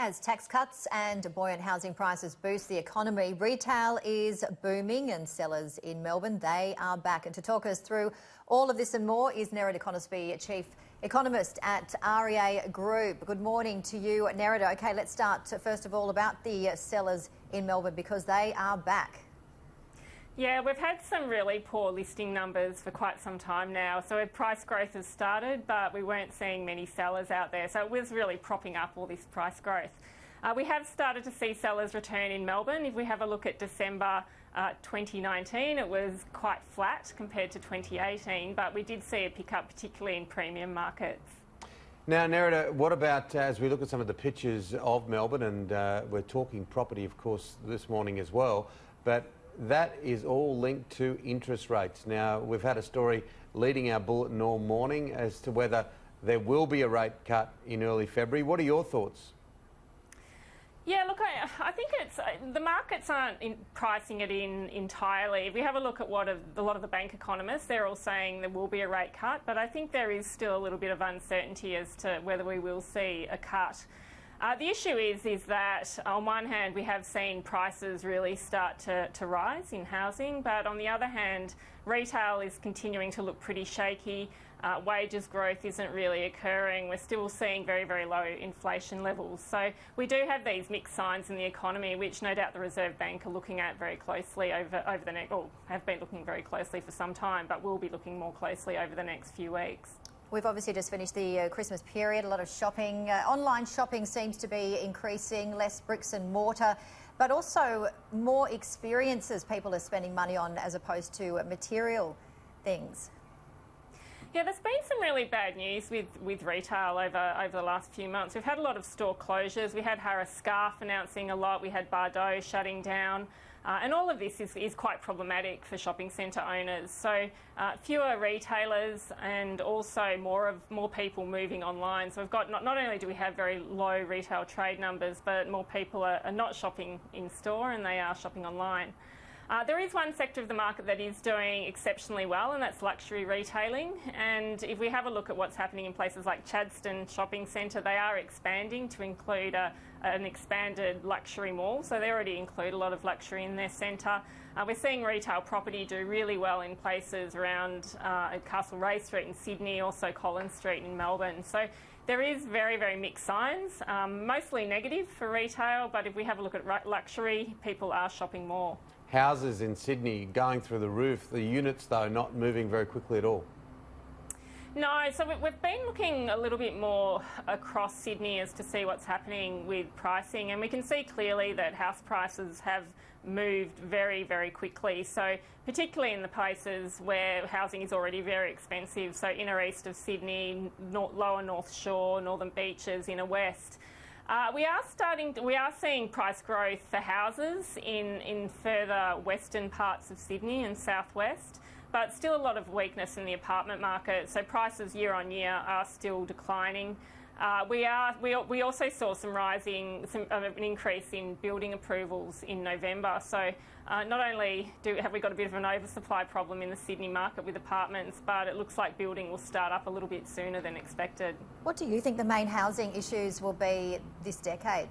As tax cuts and buoyant housing prices boost the economy, retail is booming and sellers in Melbourne, they are back. And to talk us through all of this and more is Nerida Consibee, Chief Economist at REA Group. Good morning to you, Nerida. OK, let's start first of all about the sellers in Melbourne because they are back. Yeah, we've had some really poor listing numbers for quite some time now. So price growth has started, but we weren't seeing many sellers out there. So it was really propping up all this price growth. We have started to see sellers return in Melbourne. If we have a look at December 2019, it was quite flat compared to 2018, but we did see a pickup, particularly in premium markets. Now, Nerida, what about as we look at some of the pictures of Melbourne, and we're talking property, of course, this morning as well, but that is all linked to interest rates. Now, we've had a story leading our bulletin all morning as to whether there will be a rate cut in early February. What are your thoughts? Yeah, look, I think the markets aren't pricing it in entirely. If we have a look at a lot of the bank economists, they're all saying there will be a rate cut, but I think there is still a little bit of uncertainty as to whether we will see a cut. The issue is that on one hand we have seen prices really start to rise in housing, but on the other hand retail is continuing to look pretty shaky. Wages growth isn't really occurring. We're still seeing very, very low inflation levels. So we do have these mixed signs in the economy, which no doubt the Reserve Bank are looking at very closely over the next, or have been looking very closely for some time, but will be looking more closely over the next few weeks. We've obviously just finished the Christmas period, a lot of shopping. Online shopping seems to be increasing, less bricks and mortar, but also more experiences people are spending money on as opposed to material things. Yeah, there's been some really bad news with retail over the last few months. We've had a lot of store closures. We had Harris Scarf announcing a lot. We had Bardot shutting down. And all of this is quite problematic for shopping centre owners. So fewer retailers and also more people moving online. So we've got not only do we have very low retail trade numbers, but more people are not shopping in store and they are shopping online. There is one sector of the market that is doing exceptionally well, and that's luxury retailing. And if we have a look at what's happening in places like Chadstone Shopping Centre, they are expanding to include an expanded luxury mall. So they already include a lot of luxury in their centre. We're seeing retail property do really well in places around Castlereagh Street in Sydney, also Collins Street in Melbourne. So there is very, very mixed signs, mostly negative for retail, but if we have a look at luxury, people are shopping more. Houses in Sydney going through the roof, the units though not moving very quickly at all. No, so we've been looking a little bit more across Sydney as to see what's happening with pricing, and we can see clearly that house prices have moved very, very quickly. So particularly in the places where housing is already very expensive, so inner east of Sydney, lower North Shore, Northern Beaches, inner west. We are seeing price growth for houses in further western parts of Sydney and southwest, but still a lot of weakness in the apartment market. So prices year on year are still declining. We also saw an increase in building approvals in November. So not only have we got a bit of an oversupply problem in the Sydney market with apartments, but it looks like building will start up a little bit sooner than expected. What do you think the main housing issues will be this decade?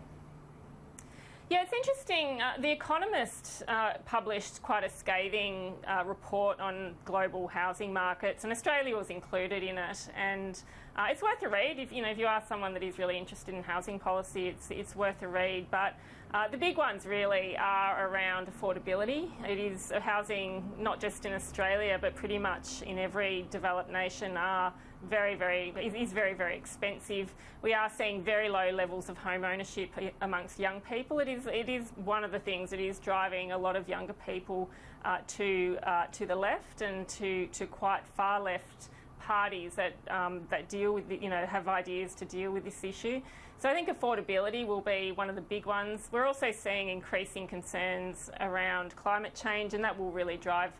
Yeah, it's interesting. The Economist published quite a scathing report on global housing markets, and Australia was included in it. And it's worth a read if you are someone that is really interested in housing policy. It's worth a read. But the big ones really are around affordability. It is housing, not just in Australia, but pretty much in every developed nation is very, very expensive. We are seeing very low levels of home ownership amongst young people. It is one of the things that is driving a lot of younger people to the left and to quite far left parties that deal with have ideas to deal with this issue. So I think affordability will be one of the big ones. We're also seeing increasing concerns around climate change, and that will really drive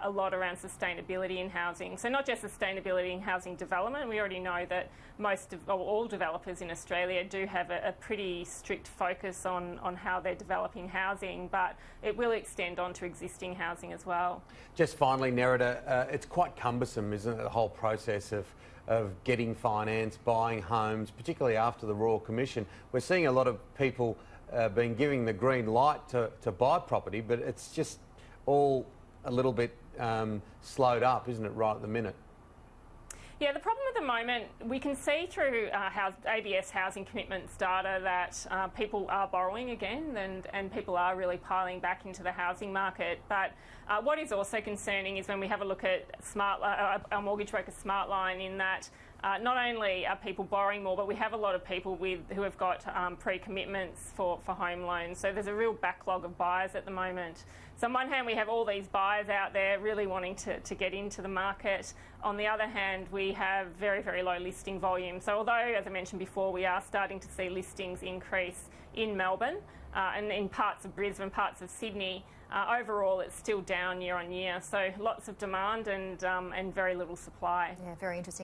a lot around sustainability in housing. So not just sustainability in housing development. We already know that all developers in Australia do have a pretty strict focus on how they're developing housing, but it will extend onto existing housing as well. Just finally, Nerida, it's quite cumbersome, isn't it, the whole process of of getting finance, buying homes, particularly after the Royal Commission. We're seeing a lot of people being given the green light to buy property, but it's just all a little bit slowed up, isn't it, right at the minute? Yeah, the problem at the moment, we can see through ABS housing commitments data that people are borrowing again and people are really piling back into the housing market. But what is also concerning is when we have a look at our mortgage broker Smartline, in that not only are people borrowing more, but we have a lot of people who have got pre-commitments for home loans. So there's a real backlog of buyers at the moment. So on one hand, we have all these buyers out there really wanting to get into the market. On the other hand, we have very, very low listing volume. So although, as I mentioned before, we are starting to see listings increase in Melbourne and in parts of Brisbane, parts of Sydney, overall it's still down year on year. So lots of demand and very little supply. Yeah, very interesting.